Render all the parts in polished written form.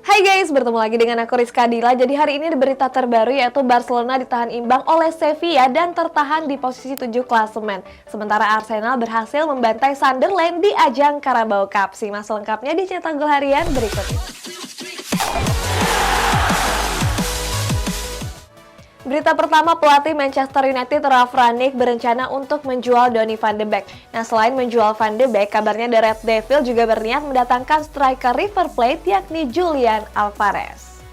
Hai guys, bertemu lagi dengan aku Rizka Dila. Jadi hari ini ada berita terbaru yaitu Barcelona ditahan imbang oleh Sevilla dan tertahan di posisi 7 klasemen. Sementara Arsenal berhasil membantai Sunderland di ajang Carabao Cup. Simak selengkapnya di Cetak Gol Harian berikut ini. Berita pertama, pelatih Manchester United Ralf Rangnick berencana untuk menjual Donny van de Beek. Nah, selain menjual van de Beek, kabarnya The Red Devil juga berniat mendatangkan striker River Plate yakni Julian Alvarez.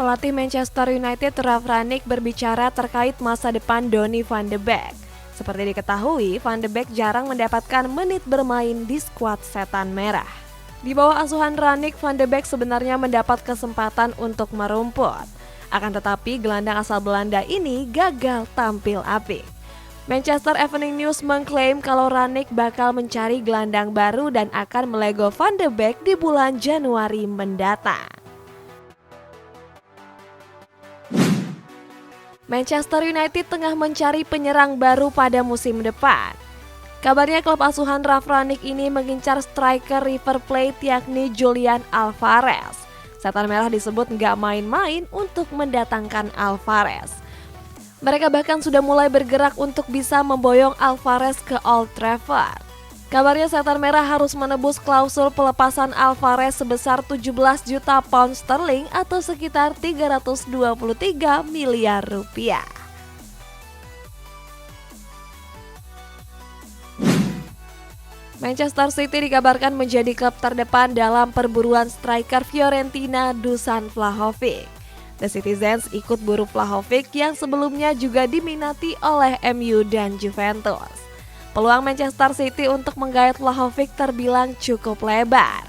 Pelatih Manchester United Ralf Rangnick berbicara terkait masa depan Donny van de Beek. Seperti diketahui, van de Beek jarang mendapatkan menit bermain di skuad Setan Merah. Di bawah asuhan Rangnick, van de Beek sebenarnya mendapat kesempatan untuk merumput. Akan tetapi gelandang asal Belanda ini gagal tampil apik. Manchester Evening News mengklaim kalau Rangnick bakal mencari gelandang baru dan akan melego van de Beek di bulan Januari mendatang. Manchester United tengah mencari penyerang baru pada musim depan. Kabarnya klub asuhan Ralf Rangnick ini mengincar striker River Plate yakni Julian Alvarez. Setan Merah disebut nggak main-main untuk mendatangkan Alvarez. Mereka bahkan sudah mulai bergerak untuk bisa memboyong Alvarez ke Old Trafford. Kabarnya Setan Merah harus menebus klausul pelepasan Alvarez sebesar 17 juta pound sterling atau sekitar 323 miliar rupiah. Manchester City dikabarkan menjadi klub terdepan dalam perburuan striker Fiorentina Dusan Vlahovic. The Citizens ikut buru Vlahovic yang sebelumnya juga diminati oleh MU dan Juventus. Peluang Manchester City untuk menggait Vlahovic terbilang cukup lebar.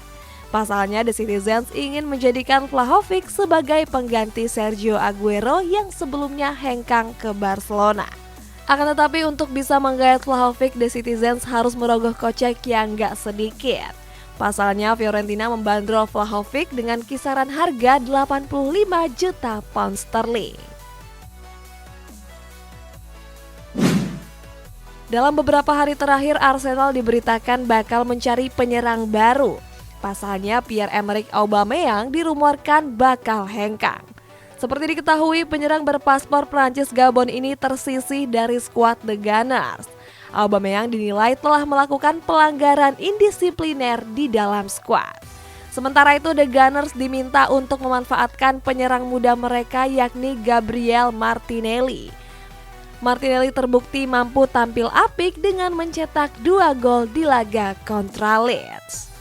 Pasalnya The Citizens ingin menjadikan Vlahovic sebagai pengganti Sergio Aguero yang sebelumnya hengkang ke Barcelona. Akan tetapi untuk bisa menggait Vlahovic, The Citizens harus merogoh kocek yang gak sedikit. Pasalnya Fiorentina membandrol Vlahovic dengan kisaran harga 85 juta pound sterling. Dalam beberapa hari terakhir, Arsenal diberitakan bakal mencari penyerang baru. Pasalnya Pierre-Emerick Aubameyang dirumorkan bakal hengkang. Seperti diketahui, penyerang berpaspor Prancis Gabon ini tersisih dari skuad The Gunners. Aubameyang dinilai telah melakukan pelanggaran indisipliner di dalam skuad. Sementara itu, The Gunners diminta untuk memanfaatkan penyerang muda mereka yakni Gabriel Martinelli. Martinelli terbukti mampu tampil apik dengan mencetak 2 gol di laga kontra Leeds.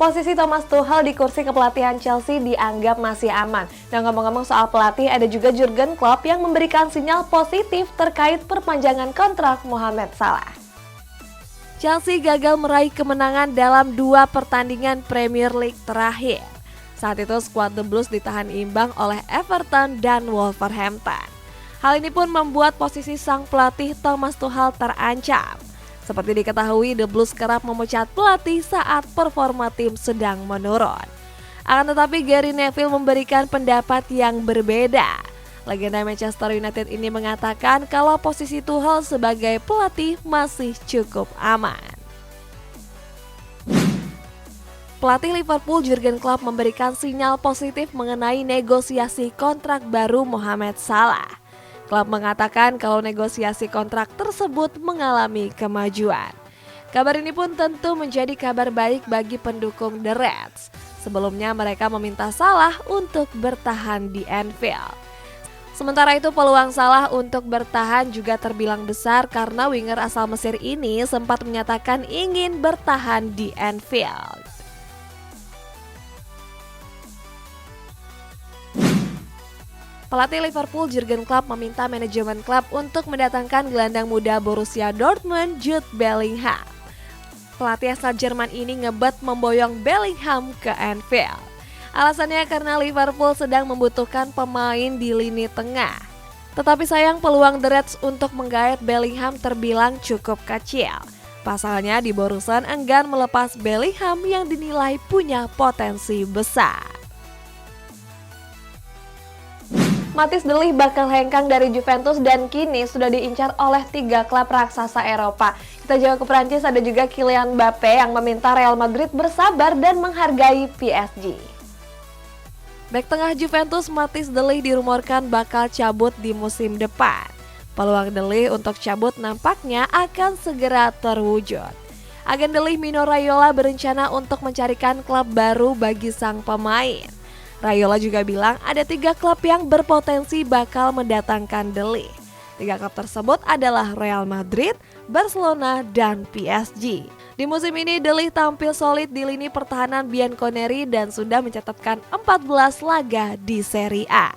Posisi Thomas Tuchel di kursi kepelatihan Chelsea dianggap masih aman. Dan ngomong-ngomong soal pelatih, ada juga Jurgen Klopp yang memberikan sinyal positif terkait perpanjangan kontrak Mohamed Salah. Chelsea gagal meraih kemenangan dalam 2 pertandingan Premier League terakhir. Saat itu skuad The Blues ditahan imbang oleh Everton dan Wolverhampton. Hal ini pun membuat posisi sang pelatih Thomas Tuchel terancam. Seperti diketahui, The Blues kerap memecat pelatih saat performa tim sedang menurun. Akan tetapi Gary Neville memberikan pendapat yang berbeda. Legenda Manchester United ini mengatakan kalau posisi Tuchel sebagai pelatih masih cukup aman. Pelatih Liverpool Jurgen Klopp memberikan sinyal positif mengenai negosiasi kontrak baru Mohamed Salah. Klub mengatakan kalau negosiasi kontrak tersebut mengalami kemajuan. Kabar ini pun tentu menjadi kabar baik bagi pendukung The Reds. Sebelumnya mereka meminta Salah untuk bertahan di Anfield. Sementara itu peluang Salah untuk bertahan juga terbilang besar karena winger asal Mesir ini sempat menyatakan ingin bertahan di Anfield. Pelatih Liverpool Jurgen Klopp meminta manajemen klub untuk mendatangkan gelandang muda Borussia Dortmund Jude Bellingham. Pelatih asal Jerman ini ngebet memboyong Bellingham ke Anfield. Alasannya karena Liverpool sedang membutuhkan pemain di lini tengah. Tetapi sayang peluang The Reds untuk menggait Bellingham terbilang cukup kecil. Pasalnya di Borussen enggan melepas Bellingham yang dinilai punya potensi besar. Mathijs De Ligt bakal hengkang dari Juventus dan kini sudah diincar oleh 3 klub raksasa Eropa. Kita jauh ke Prancis, ada juga Kylian Mbappe yang meminta Real Madrid bersabar dan menghargai PSG. Bek tengah Juventus Mathijs De Ligt dirumorkan bakal cabut di musim depan. Peluang De Ligt untuk cabut nampaknya akan segera terwujud. Agen De Ligt Mino Raiola berencana untuk mencarikan klub baru bagi sang pemain. Raiola juga bilang ada 3 klub yang berpotensi bakal mendatangkan De Ligt. 3 klub tersebut adalah Real Madrid, Barcelona, dan PSG. Di musim ini De Ligt tampil solid di lini pertahanan bianconeri dan sudah mencatatkan 14 laga di Serie A.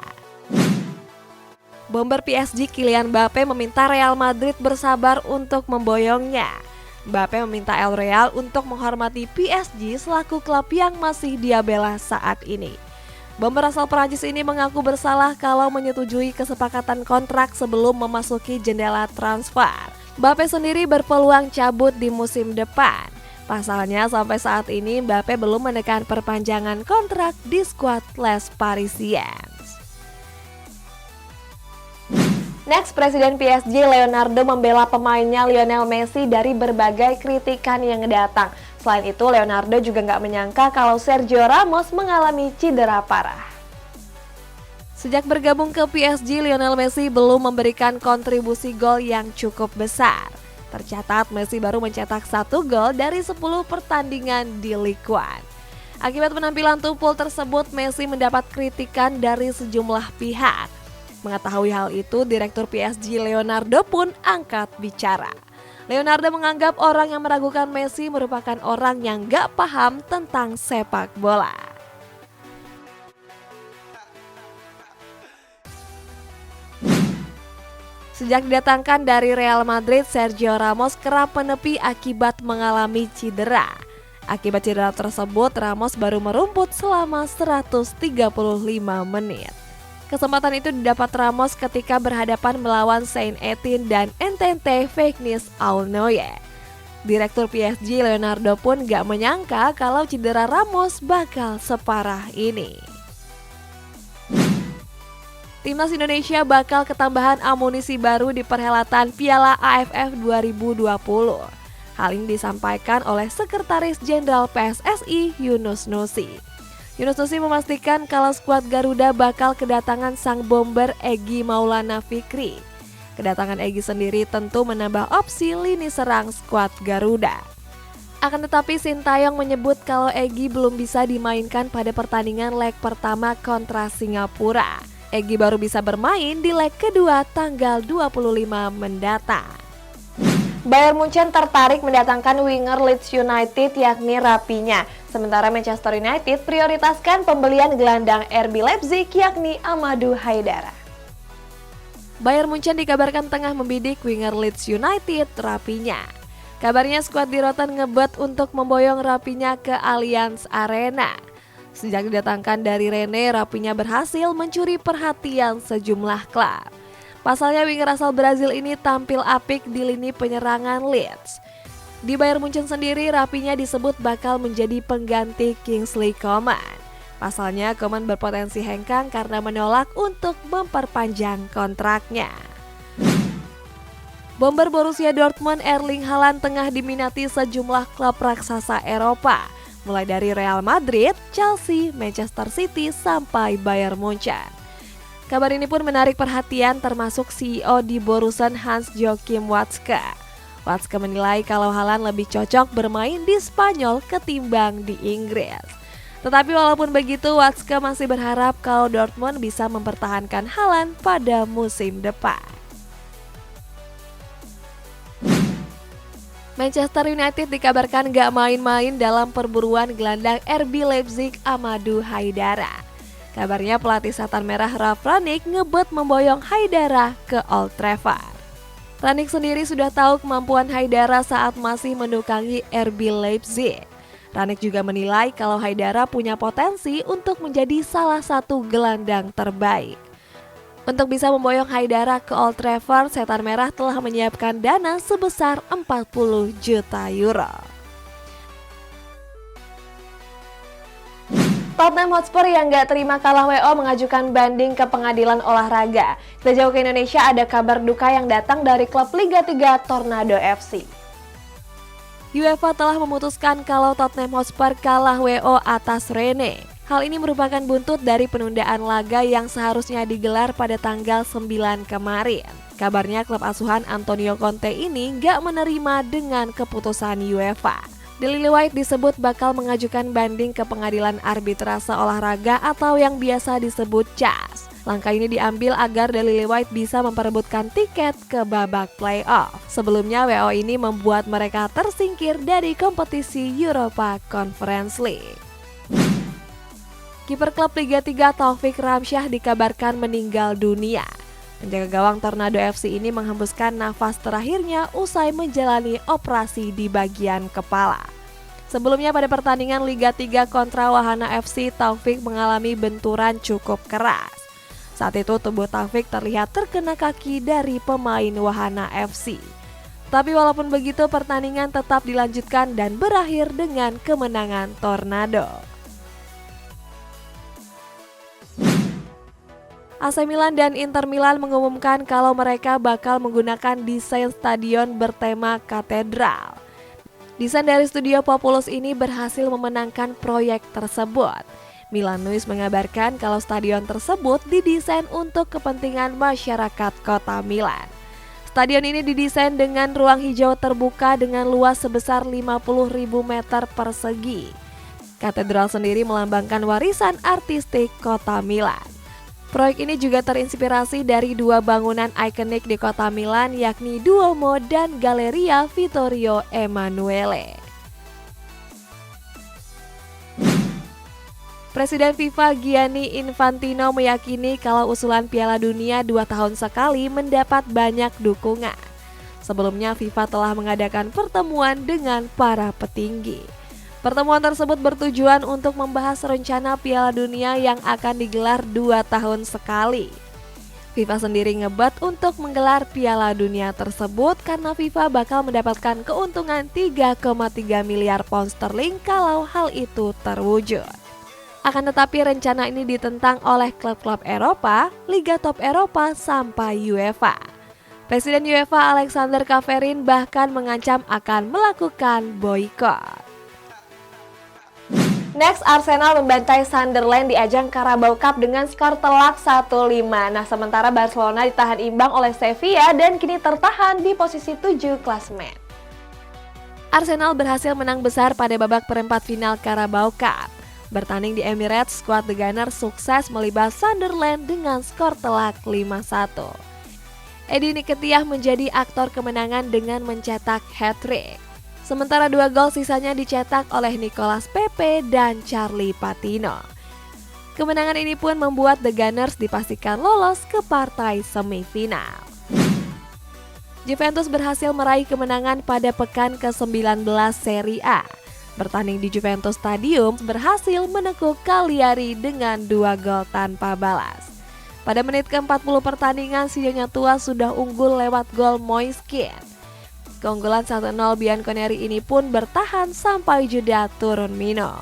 Bomber PSG Kylian Mbappe meminta Real Madrid bersabar untuk memboyongnya. Mbappe meminta El Real untuk menghormati PSG selaku klub yang masih dia bela saat ini. Bomber asal Perancis ini mengaku bersalah kalau menyetujui kesepakatan kontrak sebelum memasuki jendela transfer. Mbappe sendiri berpeluang cabut di musim depan. Pasalnya sampai saat ini Mbappe belum menekan perpanjangan kontrak di skuad Les Parisiens. Next, Presiden PSG Leonardo membela pemainnya Lionel Messi dari berbagai kritikan yang datang. Selain itu, Leonardo juga nggak menyangka kalau Sergio Ramos mengalami cedera parah. Sejak bergabung ke PSG, Lionel Messi belum memberikan kontribusi gol yang cukup besar. Tercatat Messi baru mencetak 1 gol dari 10 pertandingan di Ligue 1. Akibat penampilan tumpul tersebut, Messi mendapat kritikan dari sejumlah pihak. Mengetahui hal itu, Direktur PSG Leonardo pun angkat bicara. Leonardo menganggap orang yang meragukan Messi merupakan orang yang gak paham tentang sepak bola. Sejak didatangkan dari Real Madrid, Sergio Ramos kerap menepi akibat mengalami cedera. Akibat cedera tersebut, Ramos baru merumput selama 135 menit. Kesempatan itu didapat Ramos ketika berhadapan melawan Saint-Étienne dan Entente Feyenoord Alnoye. Direktur PSG Leonardo pun gak menyangka kalau cedera Ramos bakal separah ini. Timnas Indonesia bakal ketambahan amunisi baru di perhelatan Piala AFF 2020. Hal ini disampaikan oleh Sekretaris Jenderal PSSI Yunus Nusi. Yunus Nusi memastikan kalau skuad Garuda bakal kedatangan sang bomber Egy Maulana Fikri. Kedatangan Egy sendiri tentu menambah opsi lini serang skuad Garuda. Akan tetapi Sintayong menyebut kalau Egy belum bisa dimainkan pada pertandingan leg pertama kontra Singapura. Egy baru bisa bermain di leg kedua tanggal 25 mendatang. Bayern Munchen tertarik mendatangkan winger Leeds United yakni Raphinha. Sementara Manchester United prioritaskan pembelian gelandang RB Leipzig yakni Amadou Haidara. Bayern Munchen dikabarkan tengah membidik winger Leeds United Raphinha. Kabarnya skuad di Rotten ngebet untuk memboyong Raphinha ke Allianz Arena. Sejak didatangkan dari Rennes, Raphinha berhasil mencuri perhatian sejumlah klub. Pasalnya winger asal Brazil ini tampil apik di lini penyerangan Leeds. Di Bayern Munchen sendiri, Raphinha disebut bakal menjadi pengganti Kingsley Coman. Pasalnya Coman berpotensi hengkang karena menolak untuk memperpanjang kontraknya. Bomber Borussia Dortmund Erling Haaland tengah diminati sejumlah klub raksasa Eropa, mulai dari Real Madrid, Chelsea, Manchester City, sampai Bayern Munchen. Kabar ini pun menarik perhatian termasuk CEO di Borussen Hans-Joachim Watzke. Watzke menilai kalau Haaland lebih cocok bermain di Spanyol ketimbang di Inggris. Tetapi walaupun begitu, Watzke masih berharap kalau Dortmund bisa mempertahankan Haaland pada musim depan. Manchester United dikabarkan gak main-main dalam perburuan gelandang RB Leipzig Amadou Haidara. Kabarnya pelatih Setan Merah Ralf Rangnick ngebet memboyong Haidara ke Old Trafford. Rangnick sendiri sudah tahu kemampuan Haidara saat masih menukangi RB Leipzig. Rangnick juga menilai kalau Haidara punya potensi untuk menjadi salah satu gelandang terbaik. Untuk bisa memboyong Haidara ke Old Trafford, Setan Merah telah menyiapkan dana sebesar 40 juta euro. Tottenham Hotspur yang gak terima kalah WO mengajukan banding ke pengadilan olahraga. Kita jauh ke Indonesia, ada kabar duka yang datang dari klub Liga 3 Tornado FC. UEFA telah memutuskan kalau Tottenham Hotspur kalah WO atas Rennes. Hal ini merupakan buntut dari penundaan laga yang seharusnya digelar pada tanggal 9 kemarin. Kabarnya klub asuhan Antonio Conte ini gak menerima dengan keputusan UEFA. The Lillywhite disebut bakal mengajukan banding ke pengadilan arbitrase olahraga atau yang biasa disebut CAS. Langkah ini diambil agar The Lillywhite bisa memperebutkan tiket ke babak playoff. Sebelumnya WO ini membuat mereka tersingkir dari kompetisi Europa Conference League. Kiper klub Liga 3 Taufik Ramsyah dikabarkan meninggal dunia. Penjaga gawang Tornado FC ini menghembuskan nafas terakhirnya usai menjalani operasi di bagian kepala. Sebelumnya pada pertandingan Liga 3 kontra Wahana FC, Taufik mengalami benturan cukup keras. Saat itu tubuh Taufik terlihat terkena kaki dari pemain Wahana FC. Tapi walaupun begitu pertandingan tetap dilanjutkan dan berakhir dengan kemenangan Tornado. AC Milan dan Inter Milan mengumumkan kalau mereka bakal menggunakan desain stadion bertema katedral. Desain dari studio Populus ini berhasil memenangkan proyek tersebut. Milan News mengabarkan kalau stadion tersebut didesain untuk kepentingan masyarakat kota Milan. Stadion ini didesain dengan ruang hijau terbuka dengan luas sebesar 50.000 meter persegi. Katedral sendiri melambangkan warisan artistik kota Milan. Proyek ini juga terinspirasi dari dua bangunan ikonik di kota Milan, yakni Duomo dan Galleria Vittorio Emanuele. Presiden FIFA Gianni Infantino meyakini kalau usulan Piala Dunia 2 tahun sekali mendapat banyak dukungan. Sebelumnya FIFA telah mengadakan pertemuan dengan para petinggi. Pertemuan tersebut bertujuan untuk membahas rencana Piala Dunia yang akan digelar 2 tahun sekali. FIFA sendiri ngebet untuk menggelar Piala Dunia tersebut karena FIFA bakal mendapatkan keuntungan 3,3 miliar pound sterling kalau hal itu terwujud. Akan tetapi rencana ini ditentang oleh klub-klub Eropa, Liga Top Eropa, sampai UEFA. Presiden UEFA Alexander Čaferin bahkan mengancam akan melakukan boikot. Next, Arsenal membantai Sunderland di ajang Carabao Cup dengan skor telak 1-5. Nah, sementara Barcelona ditahan imbang oleh Sevilla dan kini tertahan di posisi 7 klasemen. Arsenal berhasil menang besar pada babak perempat final Carabao Cup. Bertanding di Emirates, skuad The Gunners sukses melibas Sunderland dengan skor telak 5-1. Eddie Nketiah menjadi aktor kemenangan dengan mencetak hat-trick. Sementara 2 gol sisanya dicetak oleh Nicolas Pepe dan Charlie Patino. Kemenangan ini pun membuat The Gunners dipastikan lolos ke partai semifinal. Juventus berhasil meraih kemenangan pada pekan ke-19 Serie A. Bertanding di Juventus Stadium berhasil menekuk Cagliari dengan 2 gol tanpa balas. Pada menit ke-40 pertandingan, Sionya Tua sudah unggul lewat gol Moiskin. Keunggulan 1-0 Bianconeri ini pun bertahan sampai jeda turun minum.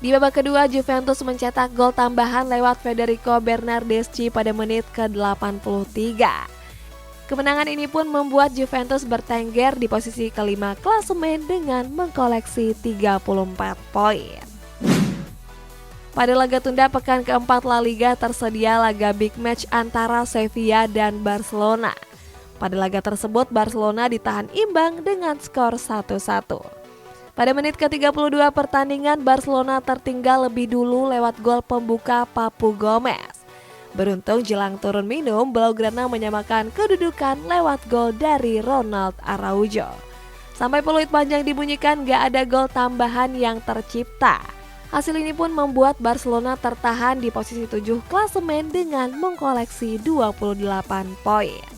Di babak kedua, Juventus mencetak gol tambahan lewat Federico Bernardeschi pada menit ke-83. Kemenangan ini pun membuat Juventus bertengger di posisi kelima klasemen dengan mengkoleksi 34 poin. Pada laga tunda pekan keempat La Liga tersedia laga big match antara Sevilla dan Barcelona. Pada laga tersebut Barcelona ditahan imbang dengan skor 1-1. Pada menit ke-32 pertandingan Barcelona tertinggal lebih dulu lewat gol pembuka Papu Gomez. Beruntung jelang turun minum, Blaugrana menyamakan kedudukan lewat gol dari Ronald Araujo. Sampai peluit panjang dibunyikan gak ada gol tambahan yang tercipta. Hasil ini pun membuat Barcelona tertahan di posisi 7 klasemen dengan mengkoleksi 28 poin.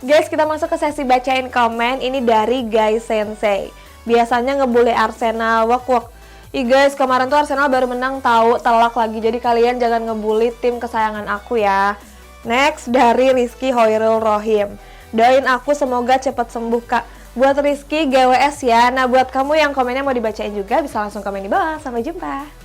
Guys, kita masuk ke sesi bacain komen. Ini dari Guys Sensei. Biasanya ngebully Arsenal, wak. Ih guys, kemarin tuh Arsenal baru menang tahu, telak lagi. Jadi kalian jangan ngebully tim kesayangan aku ya. Next, dari Rizky Hoirul Rohim. Doain aku semoga cepat sembuh kak. buat Rizky GWS ya. Nah buat kamu yang komennya mau dibacain juga bisa langsung komen di bawah. Sampai jumpa.